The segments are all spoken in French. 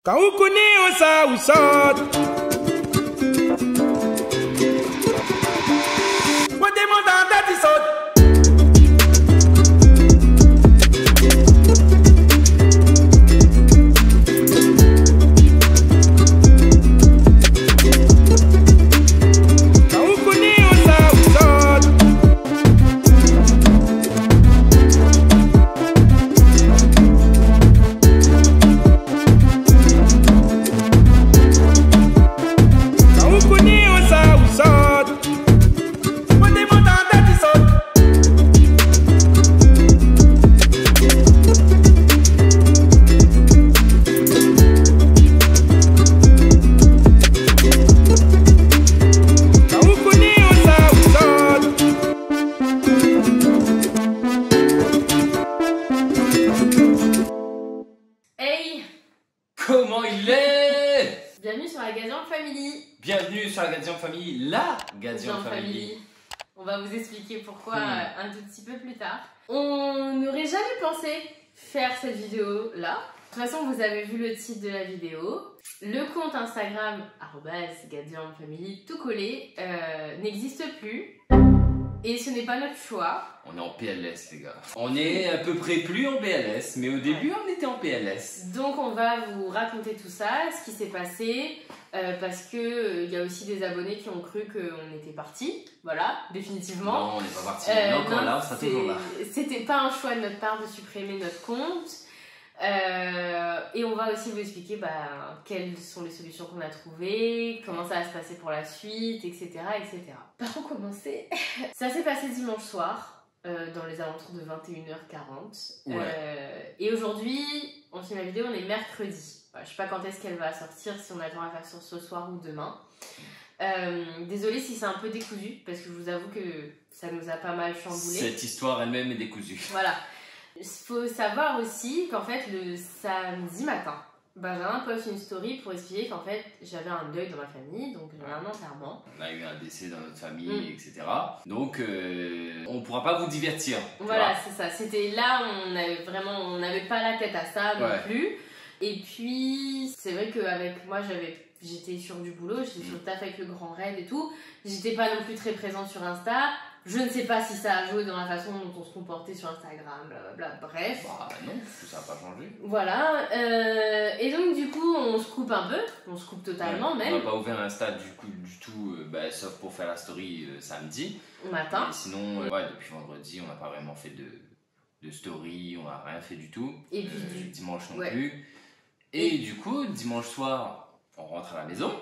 Kaukuni osa usot. What they want that is out. Comment il est? Bienvenue sur la Gadian Family. Bienvenue sur la Gadian Family, la Gadian Family. On va vous expliquer pourquoi un tout petit peu plus tard. On n'aurait jamais pensé faire cette vidéo là. De toute façon, vous avez vu le titre de la vidéo. Le compte Instagram @GadianFamily tout collé n'existe plus. Et ce n'est pas notre choix. On est en PLS les gars. On est à peu près plus en PLS, mais au début on était en PLS. Donc on va vous raconter tout ça, ce qui s'est passé, parce que y a aussi des abonnés qui ont cru qu'on était partis. Voilà, définitivement. Non, on n'est pas partis. On est encore là, on sera toujours là. C'était pas un choix de notre part de supprimer notre compte. Et on va aussi vous expliquer quelles sont les solutions qu'on a trouvées, comment ça va se passer pour la suite, etc. etc. Par où commencer? Ça s'est passé dimanche soir, dans les alentours de 21h40. Ouais. Et aujourd'hui, on filme la vidéo, on est mercredi. Je sais pas quand est-ce qu'elle va sortir, si on a le temps à faire sur ce soir ou demain. Désolée si c'est un peu décousu, parce que je vous avoue que ça nous a pas mal chamboulé. Cette histoire elle-même est décousue. Voilà. Il faut savoir aussi qu'en fait, le samedi matin, Benjamin poste une story pour expliquer qu'en fait, j'avais un deuil dans ma famille, donc j'avais un enterrement. On a eu un décès dans notre famille, etc. Donc, on pourra pas vous divertir. Voilà, c'est ça. C'était là, on n'avait pas la tête à ça non plus. Et puis, c'est vrai qu'avec moi, j'étais sur du boulot, j'étais sur le taf avec le grand raid et tout. J'étais pas non plus très présente sur Insta. Je ne sais pas si ça a joué dans la façon dont on se comportait sur Instagram, blablabla, bref. Bah non, ça n'a pas changé. Voilà, et donc du coup on se coupe un peu, on se coupe totalement même. On n'a pas ouvert Insta du tout, sauf pour faire la story samedi. Matin. Et sinon, depuis vendredi, on n'a pas vraiment fait de story, on n'a rien fait du tout. Et puis dimanche non plus. Et du coup, dimanche soir, on rentre à la maison.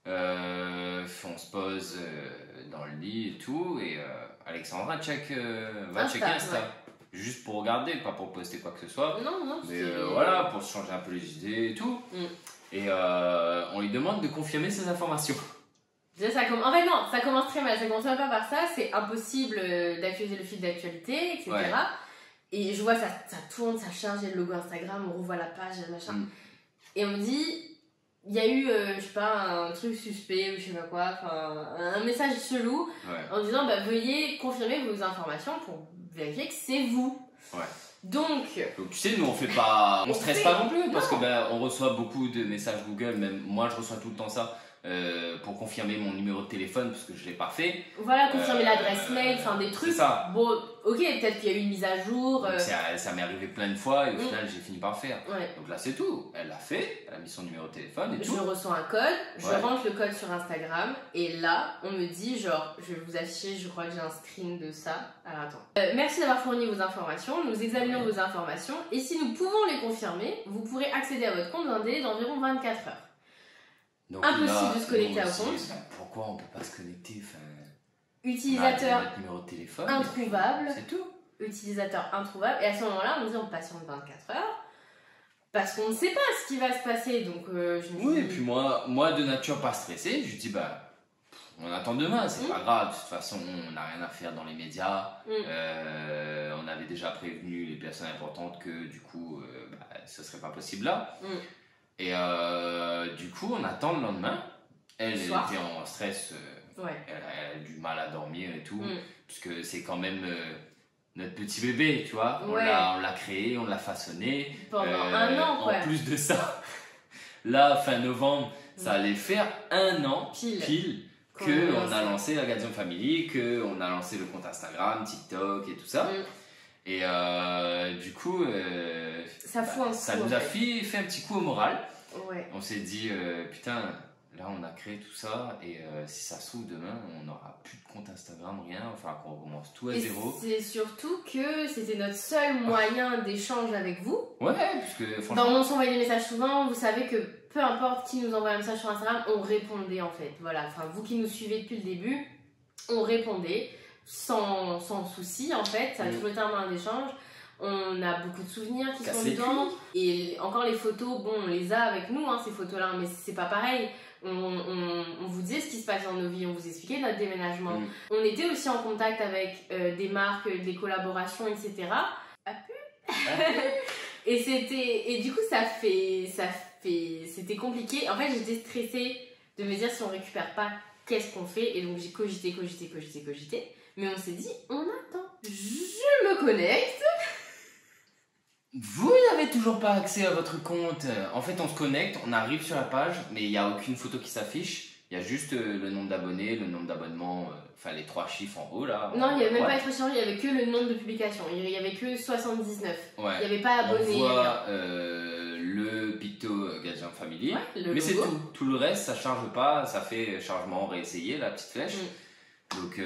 On se pose dans le lit et tout, et Alexandra va checker Insta, juste pour regarder, pas pour poster quoi que ce soit. Non, mais voilà, pour se changer un peu les idées et tout. Et on lui demande de confirmer ses informations. En fait non, ça commence très mal, ça commence pas par ça, c'est impossible d'actualiser le fil d'actualité, etc. Et je vois ça tourne, ça charge, il y a le logo Instagram, on revoit la page, machin. Et on me dit... Il y a eu, je sais pas, un truc suspect ou je sais pas quoi, un message chelou en disant veuillez confirmer vos informations pour vérifier que c'est vous. Donc tu sais, nous on stresse pas non plus parce que on reçoit beaucoup de messages Google, même moi je reçois tout le temps ça. Pour confirmer mon numéro de téléphone parce que je l'ai pas fait. Voilà, confirmer l'adresse mail, des trucs. Ça. Bon, ok, peut-être qu'il y a eu une mise à jour. Ça m'est arrivé plein de fois et au final j'ai fini par le faire. Donc là c'est tout. Elle l'a fait, elle a mis son numéro de téléphone et tout. Je reçois un code, je rentre le code sur Instagram et là on me dit genre, je vais vous afficher, je crois que j'ai un screen de ça. Alors attends. Merci d'avoir fourni vos informations, nous examinons vos informations et si nous pouvons les confirmer, vous pourrez accéder à votre compte dans un délai d'environ 24 heures. Donc impossible de se connecter au compte. Pourquoi on peut pas se connecter? Utilisateur notre numéro de téléphone, introuvable. C'est tout. Utilisateur introuvable. Et à ce moment-là, on me dit on patiente 24 heures. Parce qu'on ne sait pas ce qui va se passer. Donc et puis moi de nature pas stressé, je dis on attend demain, c'est pas grave. De toute façon, on n'a rien à faire dans les médias. On avait déjà prévenu les personnes importantes que du coup, ce serait pas possible là. Et du coup, on attend le lendemain. Elle était en stress, elle a du mal à dormir et tout, puisque c'est quand même notre petit bébé, tu vois. On l'a créé, on l'a façonné. Pendant un an, En plus de ça, là, fin novembre, ça allait faire 1 an pile qu'on a lancé la Gadion Family, qu'on a lancé le compte Instagram, TikTok et tout ça. Et du coup, ça nous a fait un petit coup au moral. Ouais. On s'est dit, putain, là on a créé tout ça et si ça se trouve demain, on n'aura plus de compte Instagram, rien, enfin qu'on recommence tout à zéro. C'est surtout que c'était notre seul moyen d'échange avec vous. Ouais, puisque franchement... On s'envoyait des messages souvent, vous savez que peu importe qui nous envoie un message sur Instagram, on répondait en fait. Voilà, enfin vous qui nous suivez depuis le début, on répondait sans souci en fait, ça a toujours été un moyen d'échange. On a beaucoup de souvenirs qui sont dedans. Et encore les photos, bon, on les a avec nous, hein, ces photos-là, mais c'est pas pareil. On vous disait ce qui se passe dans nos vies, on vous expliquait notre déménagement. On était aussi en contact avec des marques, des collaborations, etc. Et du coup, c'était compliqué. En fait, j'étais stressée de me dire si on récupère pas, qu'est-ce qu'on fait. Et donc, j'ai cogité. Mais on s'est dit, on attend. Je me connecte. Vous n'avez toujours pas accès à votre compte. En fait, on se connecte, on arrive sur la page, mais il n'y a aucune photo qui s'affiche. Il y a juste le nombre d'abonnés, le nombre d'abonnements, enfin les 3 chiffres en haut là. Non, il n'y avait même pas les 3 chiffres, il n'y avait que le nombre de publications. Il n'y avait que 79. Ouais. Il n'y avait pas abonnés. On voit le picto Gadion Family, mais c'est tout. Tout le reste, ça charge pas, ça fait chargement, réessayer la petite flèche. Donc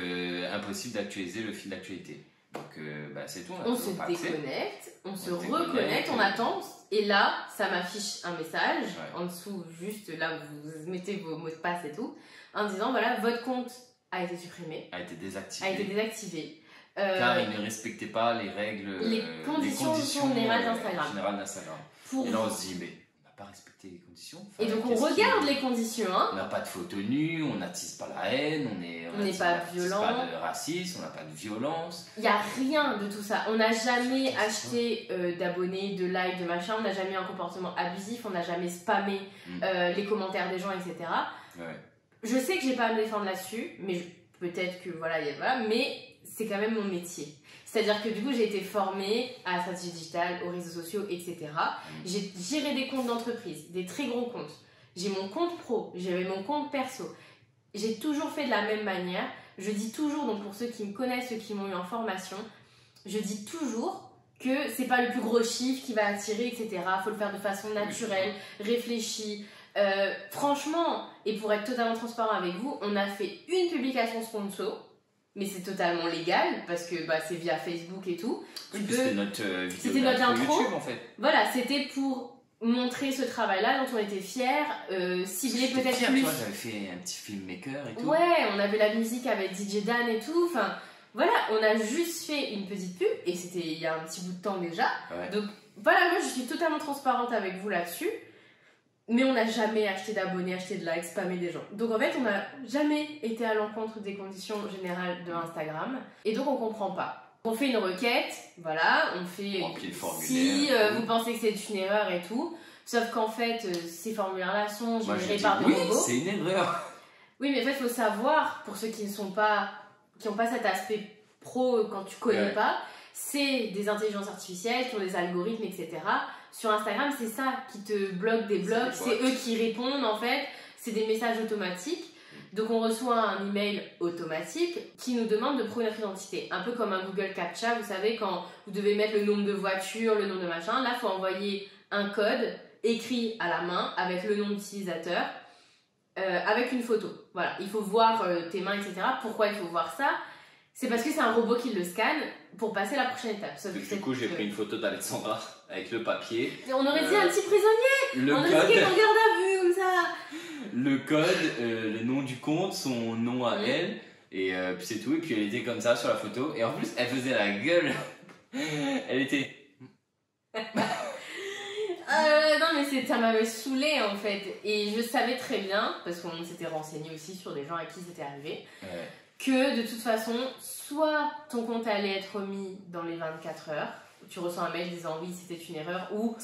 impossible d'actualiser le fil d'actualité. Donc c'est tout. On se déconnecte, on se reconnecte, on attend. Et là, ça m'affiche un message en dessous, juste là où vous mettez vos mots de passe et tout, en disant voilà, votre compte a été supprimé. A été désactivé. Car il ne respectait pas les règles, les conditions générales d'Instagram. Et là, on se dit, mais on n'a pas respecté les conditions. Et donc, on regarde les conditions. Hein. On n'a pas de photos nues, on n'attise pas la haine, on n'est pas violent. On n'a pas de racisme, on n'a pas de violence. Il n'y a rien de tout ça. On n'a jamais acheté d'abonnés, de likes, de machin. On n'a jamais eu un comportement abusif. On n'a jamais spammé les commentaires des gens, etc. Ouais. Je sais que j'ai pas à me défendre là-dessus, mais peut-être que voilà, mais c'est quand même mon métier. C'est-à-dire que du coup, j'ai été formée à la stratégie digitale, aux réseaux sociaux, etc. J'ai géré des comptes d'entreprise, des très gros comptes. J'ai mon compte pro, j'avais mon compte perso. J'ai toujours fait de la même manière. Je dis toujours, donc pour ceux qui me connaissent, ceux qui m'ont eu en formation, je dis toujours que c'est pas le plus gros chiffre qui va attirer, etc. Faut le faire de façon naturelle, réfléchie. Franchement, et pour être totalement transparent avec vous, on a fait une publication sponsor. Mais c'est totalement légal parce que c'est via Facebook et tout. C'était notre vidéo c'était notre intro. YouTube en fait. Voilà, c'était pour montrer ce travail-là dont on était fiers, cibler peut-être plus. Toi, j'avais fait un petit filmmaker et tout. Ouais, on avait la musique avec DJ Dan et tout. Enfin, voilà, on a juste fait une petite pub et c'était il y a un petit bout de temps déjà. Ouais. Donc voilà, moi je suis totalement transparente avec vous là-dessus. Mais on n'a jamais acheté d'abonnés, acheté de likes, spammé des gens. Donc en fait, on n'a jamais été à l'encontre des conditions générales de Instagram. Et donc on comprend pas. On fait une requête, voilà, on fait... Si vous pensez que c'est une erreur et tout. Sauf qu'en fait, ces formulaires-là sont générés par des robots. Oui, c'est une erreur. Oui, mais en fait, il faut savoir, pour ceux qui n'ont pas cet aspect pro quand tu connais pas, c'est des intelligences artificielles qui ont des algorithmes, etc. Sur Instagram, c'est ça qui te bloque des blocs, c'est eux qui répondent en fait, c'est des messages automatiques. Donc on reçoit un email automatique qui nous demande de prouver notre identité. Un peu comme un Google Captcha, vous savez, quand vous devez mettre le nombre de voitures, le nombre de machin, là il faut envoyer un code écrit à la main avec le nom d'utilisateur, avec une photo. Voilà, il faut voir tes mains, etc. Pourquoi il faut voir ça ? C'est parce que c'est un robot qui le scanne pour passer la prochaine étape. Sauf du coup, j'ai pris une photo d'Alexandra avec le papier. On aurait dit un petit prisonnier. On aurait dit qu'elle regarde à vue comme ça. Le code, le nom du compte, son nom à elle, et puis c'est tout. Et puis elle était comme ça sur la photo. Et en plus, elle faisait la gueule. Elle était... non mais ça m'avait saoulée en fait. Et je savais très bien, parce qu'on s'était renseigné aussi sur des gens à qui c'était arrivé, que de toute façon, soit ton compte allait être remis dans les 24 heures, tu reçois un mail disant oui c'était une erreur, ou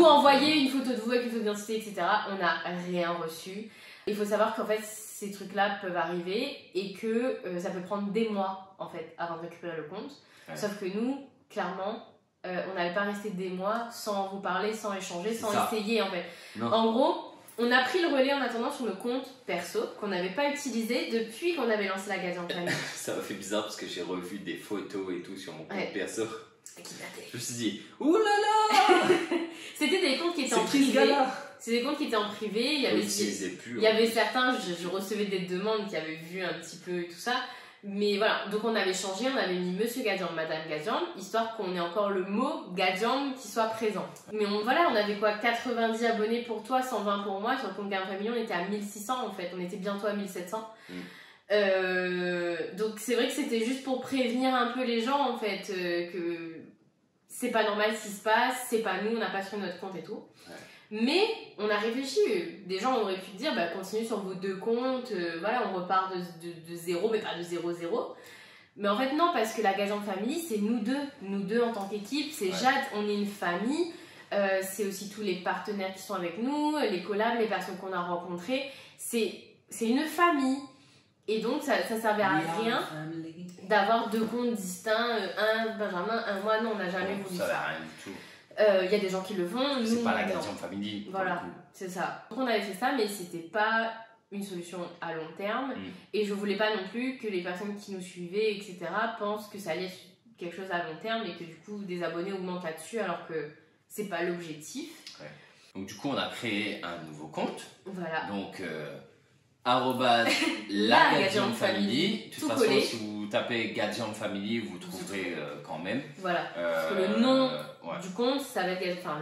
envoyer une photo de vous avec une photo d'identité, etc. On n'a rien reçu. Il faut savoir qu'en fait ces trucs là peuvent arriver et que ça peut prendre des mois en fait avant de récupérer le compte. Sauf que nous, clairement, on n'allait pas rester des mois sans vous parler, sans échanger, sans ça. essayer en fait. Non. En gros, on a pris le relais en attendant sur le compte perso qu'on n'avait pas utilisé depuis qu'on avait lancé la Gazian Family. Ça m'a fait bizarre parce que j'ai revu des photos et tout sur mon compte Ouais. perso. Qui datait. Je me suis dit, ouh là là, C'était des comptes qui étaient en c'est qui ce privé. gars-là? C'est des comptes qui étaient en privé. Il y Je avait, l'utilisais plus. il y avait certains, je recevais des demandes qui avaient vu un petit peu et tout ça. Mais voilà, donc on avait changé, on avait mis Monsieur Gazian, Madame Gazian, histoire qu'on ait encore le mot Gazian qui soit présent. Mais voilà, on avait quoi, 90 abonnés pour toi, 120 pour moi. Sur le compte Gazian Family, on était à 1600 en fait, on était bientôt à 1700. Donc c'est vrai que c'était juste pour prévenir un peu les gens en fait, que c'est pas normal ce qui se passe, c'est pas nous, on n'a pas sur notre compte et tout. Ouais. Mais on a réfléchi, des gens auraient pu dire bah, continuez sur vos deux comptes, voilà, on repart de zéro, mais pas de 0-0. Mais en fait non, parce que la Gazian Family c'est nous deux en tant qu'équipe, c'est Ouais. Jade, on est une famille, c'est aussi tous les partenaires qui sont avec nous, les collabs, les personnes qu'on a rencontrées, c'est une famille. Et donc ça servait à rien d'avoir deux comptes distincts, un Benjamin, un moi, non, on n'a jamais voulu Ça ça. va rien du tout. Il y a des gens qui le font, nous, C'est pas la non. Gazian Family. pour Voilà. le coup. C'est ça. Donc on avait fait ça, mais c'était pas une solution à long terme. Et je voulais pas non plus que les personnes qui nous suivaient, etc., pensent que ça allait être quelque chose à long terme et que du coup des abonnés augmentent là-dessus alors que c'est pas l'objectif. Donc du coup, on a créé un nouveau compte. Voilà. Donc, arrobase la Gazian Family. De toute tout façon, collé. si vous tapez Gazian Family, vous trouverez quand même. Voilà. Parce que le nom ouais. du compte, ça va être. Enfin,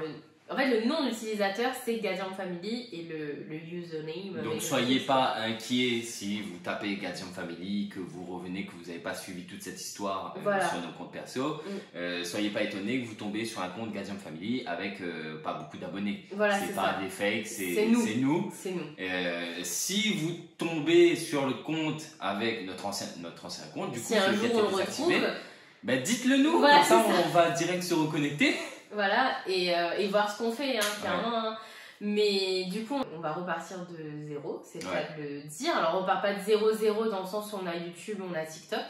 en fait, le nom de l'utilisateur, c'est Gazian Family et le username. Donc soyez pas inquiets si vous tapez Gazian Family, que vous revenez, que vous n'avez pas suivi toute cette histoire Voilà. sur nos comptes perso. Soyez pas étonnés que vous tombez sur un compte Gazian Family avec pas beaucoup d'abonnés. Voilà, c'est c'est pas ça. des fakes, C'est c'est nous. nous. C'est nous. Si vous tombez sur le compte avec notre ancien compte, du coup, Si un celui qui a jour été on le désactivé, retrouve, ben dites-le nous, Voilà, comme ça c'est ça. on va direct se reconnecter. voilà, et voir ce qu'on fait, hein, clairement. Hein. Mais du coup, on va repartir de zéro, c'est le cas de le dire. Alors, on repart pas de 0-0 dans le sens où on a YouTube, on a TikTok,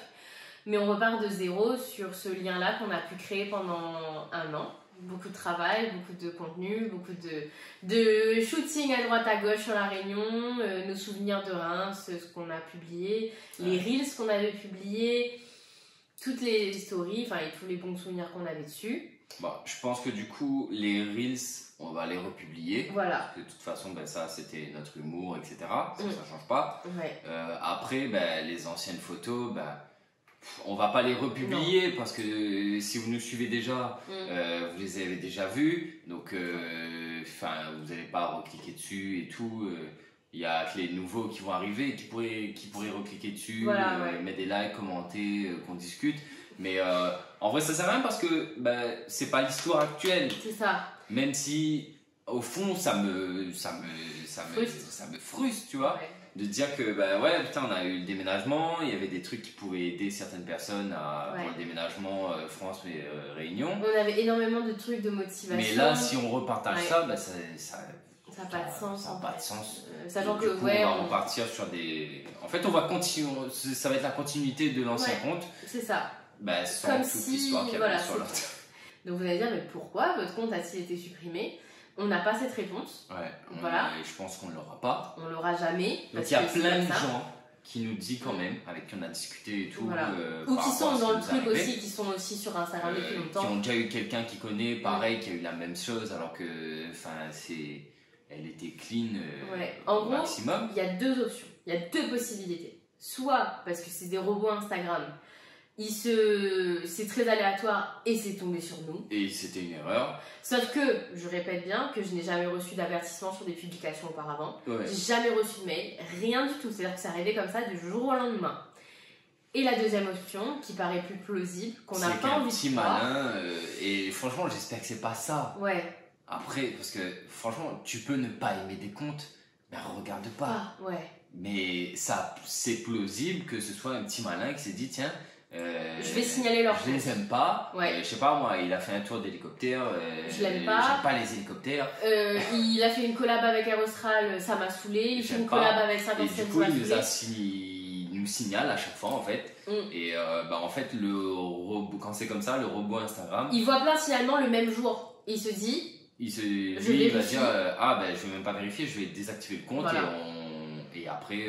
mais on repart de zéro sur ce lien-là qu'on a pu créer pendant un an. Beaucoup de travail, beaucoup de contenu, beaucoup de shooting à droite à gauche sur la Réunion, nos souvenirs de Reims, ce qu'on a publié, les reels qu'on avait publiés, toutes les stories, enfin et tous les bons souvenirs qu'on avait dessus. Bon, je pense que du coup, les Reels, on va les republier. Voilà. Parce que de toute façon, ben, ça c'était notre humour, etc. Ça change pas. Ouais. Après, ben, les anciennes photos, ben, on va pas les republier parce que si vous nous suivez déjà, vous les avez déjà vues. Donc, vous n'allez pas recliquer dessus et tout. Il y a que les nouveaux qui vont arriver qui pourraient recliquer dessus, Voilà, mettre des likes, commenter, qu'on discute. Mais en vrai, ça sert à rien parce que c'est pas l'histoire actuelle. C'est ça. Même si, au fond, ça me frustre, tu vois. Ouais. De dire que, putain, on a eu le déménagement, il y avait des trucs qui pouvaient aider certaines personnes pour le déménagement France et Réunion. On avait énormément de trucs de motivation. Mais là, si on repartage ça, ça n'a pas de sens. Ça n'a pas de sens. Sachant du que, coup, on va repartir sur des. En fait, on va continuer. Ça va être la continuité de l'ancien compte. C'est ça. Sans comme toute si, l'histoire qu'il y avait sur l'autre. Donc vous allez dire, mais pourquoi votre compte a-t-il été supprimé? On n'a pas cette réponse. Voilà. Je pense qu'on ne l'aura pas. On l'aura jamais. Donc il y a plein de gens qui nous disent quand même, avec qui on a discuté et tout. Voilà. Ou qui sont dans le truc aussi, qui sont aussi sur Instagram depuis longtemps. Qui ont déjà eu quelqu'un qui connaît, pareil, qui a eu la même chose, alors que, elle était clean En au gros, maximum. Il y a deux options, il y a deux possibilités. Soit parce que c'est des robots Instagram, c'est très aléatoire et c'est tombé sur nous. Et c'était une erreur. Sauf que, je répète bien, que je n'ai jamais reçu d'avertissement sur des publications auparavant. Ouais. J'ai jamais reçu de mail, rien du tout. C'est-à-dire que c'est arrivé comme ça du jour au lendemain. Et la deuxième option, qui paraît plus plausible, qu'on n'a pas envie de C'est qu'un petit croire. malin, et franchement, j'espère que c'est pas ça. Ouais. Après, parce que franchement, tu peux ne pas aimer des comptes, mais regarde pas. Ah, ouais. Mais c'est plausible que ce soit un petit malin qui s'est dit, tiens, je vais signaler leur je les aime pas. Ouais. Je sais pas, moi, il a fait un tour d'hélicoptère. Je l'aime pas. J'aime pas les hélicoptères. Il a fait une collab avec Aerostral, ça m'a saulé. Il fait J'aime une pas. collab avec Et 50 du Cent, coup, ça m'a saoulé. il nous signale à chaque fois en fait. Et en fait, quand c'est comme ça, le robot Instagram. Il voit plein signalements le même jour. Et il se dit. Il va dire je vais même pas vérifier, je vais désactiver le compte et après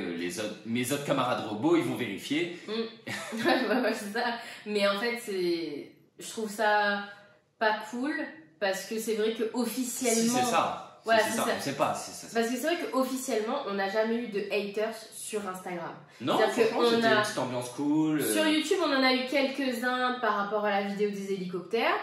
mes autres camarades robots ils vont vérifier. Ouais, c'est ça. Mais en fait, je trouve ça pas cool parce que c'est vrai que officiellement. Si c'est ça. Voilà, c'est ça. On sait pas. C'est parce que c'est vrai qu'officiellement, on n'a jamais eu de haters sur Instagram. Non, franchement, c'était une petite ambiance cool. Sur YouTube, on en a eu quelques-uns par rapport à la vidéo des hélicoptères.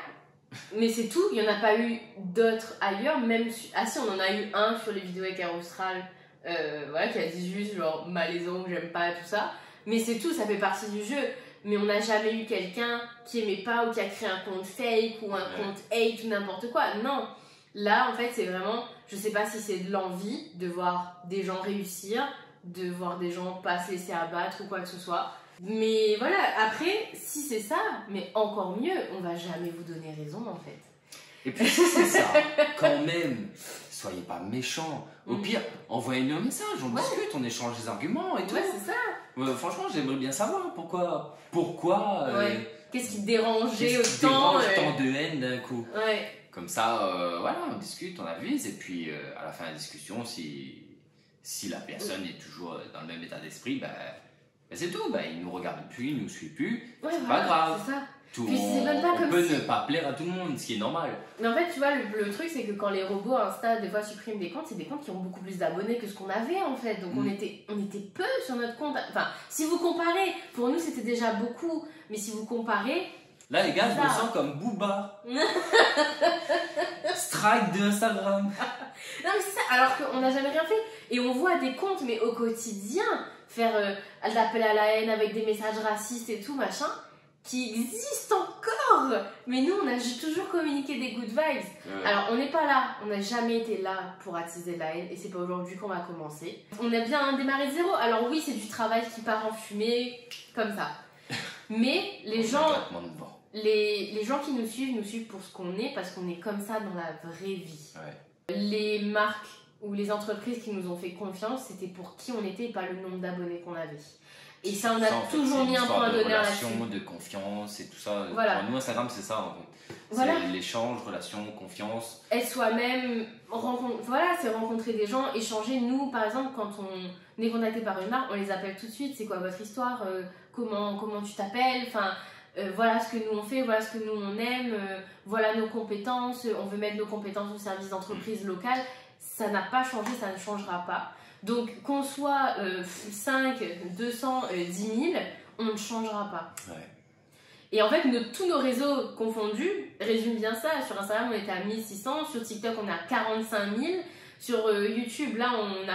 Mais c'est tout, il n'y en a pas eu d'autres ailleurs. Même si on en a eu un sur les vidéos avec Air Austral, qui a dit juste genre malaisant, j'aime pas, tout ça. Mais c'est tout, ça fait partie du jeu. Mais on n'a jamais eu quelqu'un qui aimait pas ou qui a créé un compte fake ou un compte hate ou n'importe quoi. Non. Là, en fait, c'est vraiment, je sais pas si c'est de l'envie de voir des gens réussir, de voir des gens pas se laisser abattre ou quoi que ce soit. Mais voilà, après, si c'est ça, mais encore mieux, on va jamais vous donner raison en fait. Et puis si c'est ça, quand même, soyez pas méchants. Au pire, envoyez-nous un message, on discute, on échange des arguments et tout. Ouais, c'est ça. Franchement, j'aimerais bien savoir pourquoi. Qu'est-ce qui te dérangeait autant de haine d'un coup. Ouais. Comme ça, on discute, on avise, et puis à la fin de la discussion, si la personne est toujours dans le même état d'esprit, c'est tout, il nous regarde plus, il nous suit plus, c'est pas grave. C'est ça. On peut ne pas plaire à tout le monde, ce qui est normal. Mais en fait, tu vois, le truc, c'est que quand les robots Insta, des fois, suppriment des comptes, c'est des comptes qui ont beaucoup plus d'abonnés que ce qu'on avait, en fait. Donc, on était peu sur notre compte. Enfin, si vous comparez, pour nous, c'était déjà beaucoup. Mais si vous comparez... Là, les gars, je me sens comme Booba. Strike de Instagram. Non, mais c'est ça, alors qu'on n'a jamais rien fait. Et on voit des comptes, mais au quotidien, faire l'appel à la haine avec des messages racistes et tout, machin, qui existent encore. Mais nous, on a toujours communiqué des good vibes. Alors, on n'est pas là, on n'a jamais été là pour attiser la haine, et c'est pas aujourd'hui qu'on va commencer. On a bien démarré de zéro. Alors oui, c'est du travail qui part en fumée, comme ça. Mais les gens qui nous suivent pour ce qu'on est, parce qu'on est comme ça dans la vraie vie. Les marques ou les entreprises qui nous ont fait confiance, c'était pour qui on était et pas le nombre d'abonnés qu'on avait. Et ça, on a toujours mis un point d'honneur là-dessus. De confiance et tout ça. Voilà. Pour nous, Instagram, c'est ça en fait. C'est l'échange, relation, confiance. Être soi-même, c'est rencontrer des gens, échanger. Nous, par exemple, quand on est contacté par une marque, on les appelle tout de suite. C'est quoi votre histoire, comment tu t'appelles, voilà ce que nous on fait, voilà ce que nous on aime, voilà nos compétences, on veut mettre nos compétences au service d'entreprises locales. Ça n'a pas changé, ça ne changera pas. Donc qu'on soit 5, 200, 10 000, on ne changera pas. Et en fait, tous nos réseaux confondus résument bien ça. Sur Instagram, on était à 1600, sur TikTok, on est à 45 000. Sur YouTube, là, on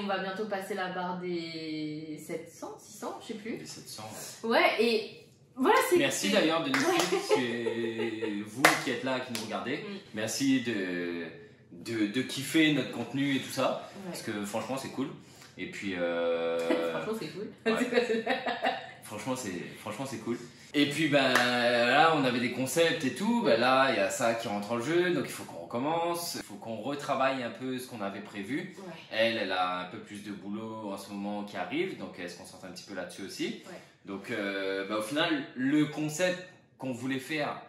va bientôt passer la barre des 700, 600, je sais plus. Des 700. Ouais, et voilà, c'est... Merci d'ailleurs de nous suivre, c'est vous qui êtes là, qui nous regardez. Merci de kiffer notre contenu et tout ça, parce que franchement, c'est cool. Et puis... franchement, c'est cool. Ouais. Franchement, c'est cool. Et puis là, on avait des concepts et tout. Là, il y a ça qui rentre en jeu, donc il faut qu'on recommence. Il faut qu'on retravaille un peu ce qu'on avait prévu. Elle a un peu plus de boulot en ce moment qui arrive, donc elle se concentre un petit peu là-dessus aussi. Donc au final, le concept qu'on voulait faire,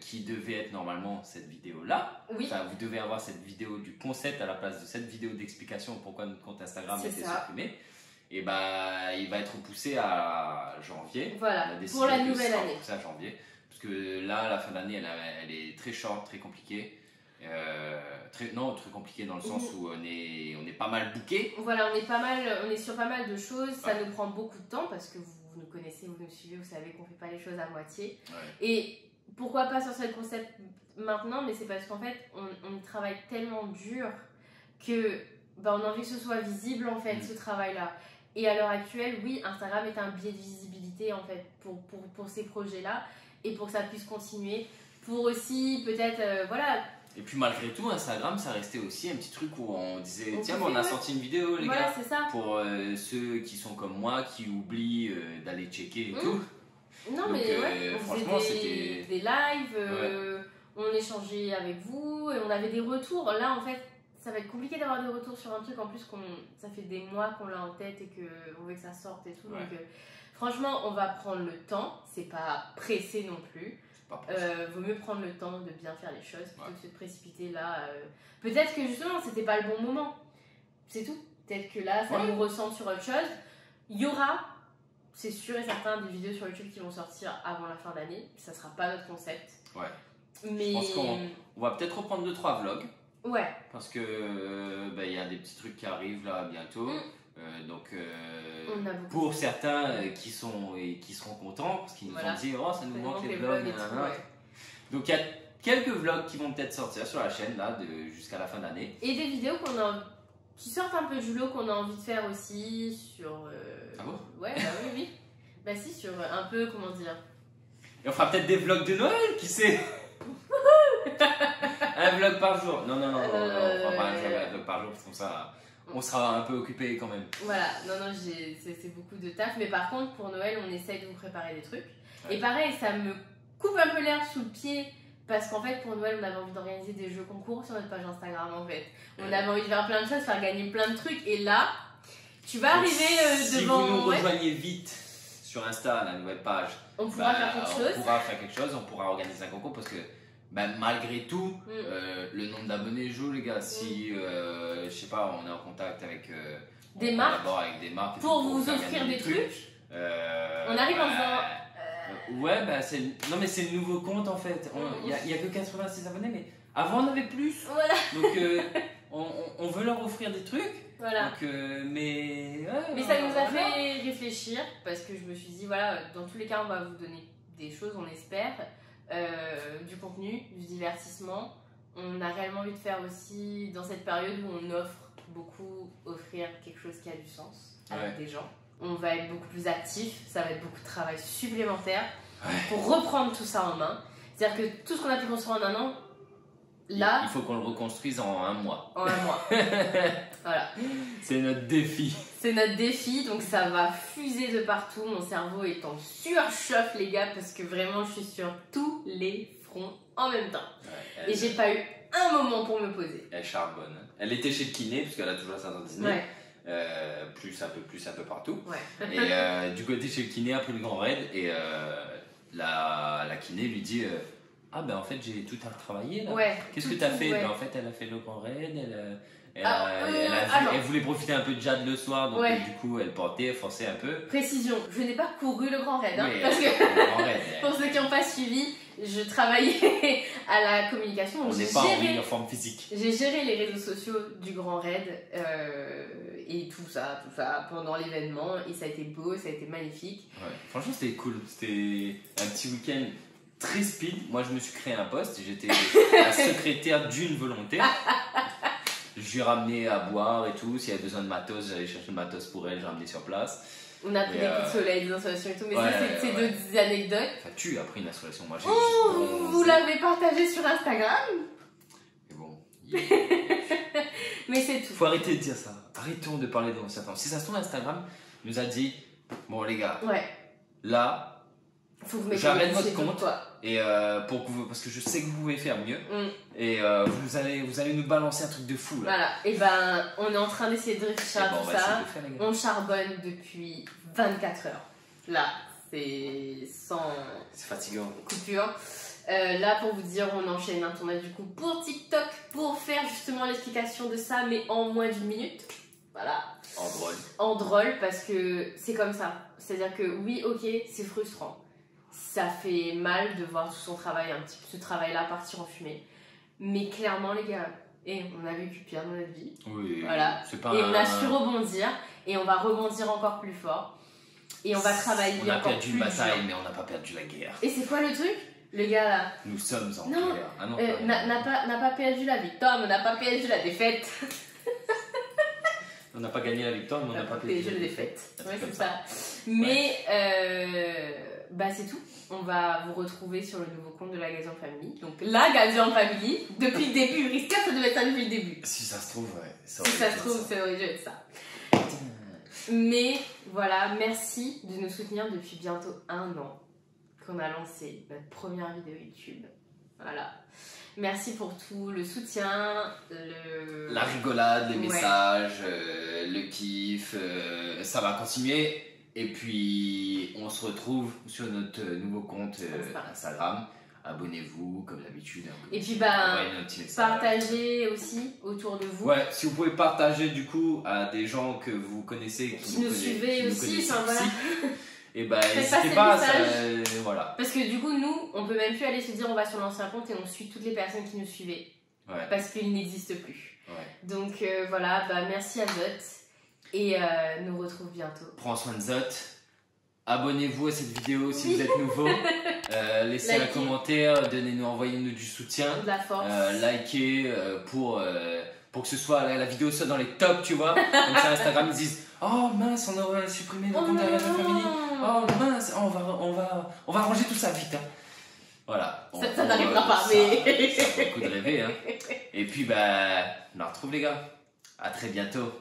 qui devait être normalement cette vidéo-là, enfin, vous devez avoir cette vidéo du concept à la place de cette vidéo d'explication pourquoi notre compte Instagram était supprimé. Et il va être repoussé à janvier. Voilà, pour la nouvelle année. Repoussé à janvier, parce que là, la fin d'année, elle est très short, très compliquée. Très compliquée dans le sens où on est pas mal booké. Voilà, on est sur pas mal de choses. Ça nous prend beaucoup de temps parce que vous nous connaissez, vous nous suivez, vous savez qu'on fait pas les choses à moitié. Et pourquoi pas sur ce concept maintenant, mais c'est parce qu'en fait, on travaille tellement dur que on a envie que ce soit visible en fait, ce travail-là. Et à l'heure actuelle, oui, Instagram est un biais de visibilité en fait pour ces projets-là et pour que ça puisse continuer. Pour aussi peut-être, Et puis malgré tout, Instagram, ça restait aussi un petit truc où on disait tiens, on a sorti une vidéo les gars. C'est ça. Pour ceux qui sont comme moi, qui oublient d'aller checker et tout. Non, donc, mais franchement, c'était des lives, on échangeait avec vous et on avait des retours. Là, en fait, ça va être compliqué d'avoir des retours sur un truc en plus ça fait des mois qu'on l'a en tête et qu'on veut que ça sorte et tout. Ouais. Donc franchement, on va prendre le temps, c'est pas pressé non plus. Vaut mieux prendre le temps de bien faire les choses plutôt que de se précipiter là. Peut-être que justement c'était pas le bon moment, c'est tout. Peut-être que là ça nous ressent sur autre chose. Il y aura, c'est sûr et certain, des vidéos sur YouTube qui vont sortir avant la fin d'année. Ça sera pas notre concept. Ouais. Mais... Je pense qu'on va peut-être reprendre 2-3 vlogs. Ouais. Parce que y a des petits trucs qui arrivent là bientôt. On a pour certains qui seront contents parce qu'ils nous ont dit oh ça nous manque les vlogs. Donc il y a quelques vlogs qui vont peut-être sortir sur la chaîne là jusqu'à la fin d'année. Et des vidéos qui sortent un peu du lot qu'on a envie de faire aussi sur. Ah bon? Ouais, bah oui. Bah si, sur un peu comment dire. Et on fera peut-être des vlogs de Noël, qui sait? Un vlog par jour. Non, on fera pas un vlog par jour, parce que comme ça, on sera un peu occupé quand même. Voilà, c'est beaucoup de taf. Mais par contre, pour Noël, on essaye de vous préparer des trucs. Ouais. Et pareil, ça me coupe un peu l'herbe sous le pied. Parce qu'en fait, pour Noël, on avait envie d'organiser des jeux concours sur notre page Instagram, en fait. On avait envie de faire plein de choses, faire gagner plein de trucs. Et là, tu vas arriver devant... Si vous nous rejoignez vite sur Insta, la nouvelle page, on pourra faire quelque chose. On pourra faire quelque chose, on pourra organiser un concours parce que malgré tout, le nombre d'abonnés joue, les gars. Si, je sais pas, on est en contact avec des marques, avec des marques pour vous offrir des trucs. On arrive en disant... Ouais, non mais c'est le nouveau compte en fait. Il y a que 86 abonnés, mais avant on avait plus. Voilà. Donc on veut leur offrir des trucs. Voilà. Donc, mais ça nous a fait réfléchir parce que je me suis dit voilà, dans tous les cas on va vous donner des choses, on espère, du contenu, du divertissement. On a réellement envie de faire aussi dans cette période où on offre beaucoup, offrir quelque chose qui a du sens avec des gens. On va être beaucoup plus actif, ça va être beaucoup de travail supplémentaire pour reprendre tout ça en main. C'est-à-dire que tout ce qu'on a pu construire en un an, là... Il faut qu'on le reconstruise en un mois. En un mois. Voilà. C'est notre défi. C'est notre défi, donc ça va fuser de partout. Mon cerveau est en surchauffe, les gars, parce que vraiment, je suis sur tous les fronts en même temps. Et j'ai pas eu un moment pour me poser. Elle charbonne. Elle était chez le kiné, parce qu'elle a toujours sa dentiste. Ouais. Plus un peu partout. Ouais. Et du côté chez le kiné, après le grand raid, et la kiné lui dit en fait j'ai tout à retravailler là. Ouais, qu'est-ce que t'as fait? En fait elle a fait le grand raid, elle voulait profiter un peu de Jade le soir, donc du coup elle forçait un peu. Précision, je n'ai pas couru le grand raid, parce que le grand raid, pour ceux qui n'ont pas suivi, je travaillais à la communication. On n'est pas en forme physique. J'ai géré les réseaux sociaux du grand raid et tout ça pendant l'événement, et ça a été beau, ça a été magnifique. Ouais. Franchement c'était cool, c'était un petit week-end très speed. Moi je me suis créé un poste, j'étais la secrétaire d'une volonté. Je lui ai ramené à boire et tout, s'il y avait besoin de matos, j'allais chercher le matos pour elle, j'ai ramené sur place. On a pris des coups de soleil, des installations et tout, mais c'est d'autres anecdotes. Enfin, tu as pris une installation, moi j'ai vous l'avez partagé sur Instagram. Mais bon. Mais c'est tout. Faut arrêter de dire ça. Arrêtons de parler de l'ancien temps. Si ça se trouve, Instagram nous a dit bon, les gars, là, faut que vous j'arrête votre compte. Et parce que je sais que vous pouvez faire mieux. Et vous allez nous balancer un truc de fou là. Voilà, et on est en train d'essayer de réfléchir à tout ça. On charbonne depuis 24 heures. Là, c'est sans. C'est fatigant. Coupure. Là, pour vous dire, on enchaîne un tournage du coup pour TikTok pour faire justement l'explication de ça, mais en moins d'une minute. Voilà. En drôle. En drôle, parce que c'est comme ça. C'est-à-dire que oui, ok, c'est frustrant. Ça fait mal de voir tout son travail, ce travail-là partir en fumée. Mais clairement, les gars, on a vécu pire dans notre vie. Oui, voilà. On a su rebondir, et on va rebondir encore plus fort. Et on va travailler encore plus. On a perdu une bataille, mais on n'a pas perdu la guerre. Et c'est quoi le truc? Le gars là. Nous sommes en guerre. Ah non, n'a pas perdu la victoire, mais on n'a pas perdu la défaite. On n'a pas gagné la victoire, mais on n'a pas perdu la défaite. Ouais, c'est ça. Mais c'est tout. On va vous retrouver sur le nouveau compte de la Gazian Family. Donc la Gazian Family, depuis le début. Risque, ça devait être ça depuis le début. Si ça se trouve, ça aurait dû être ça. Mais voilà, merci de nous soutenir depuis bientôt 1 an qu'on a lancé notre première vidéo YouTube. Voilà. Merci pour tout le soutien, la rigolade, les messages, le kiff, ça va continuer. Et puis on se retrouve sur notre nouveau compte Instagram. Abonnez-vous comme d'habitude. Et puis partagez aussi autour de vous. Ouais, si vous pouvez partager du coup à des gens que vous connaissez, qui nous suivez aussi, voilà. Et n'hésitez pas, voilà. Parce que du coup, nous, on peut même plus aller se dire on va sur l'ancien compte et on suit toutes les personnes qui nous suivaient. Ouais. Parce qu'ils n'existent plus. Ouais. Donc voilà, merci à Zot. Et nous retrouve bientôt. Prends soin de Zot. Abonnez-vous à cette vidéo si vous êtes nouveau. Laissez un commentaire, envoyez-nous du soutien. De la force. Likez pour que ce soit la vidéo soit dans les tops, tu vois. Comme ça, Instagram, ils disent oh mince, on aurait supprimé le compte d'Ariana Family. Oh mince, on va ranger tout ça vite. Hein. Voilà. Ça n'arrivera pas, mais. Ça vaut le coup de rêver. Hein. Et puis, on la retrouve, les gars. À très bientôt.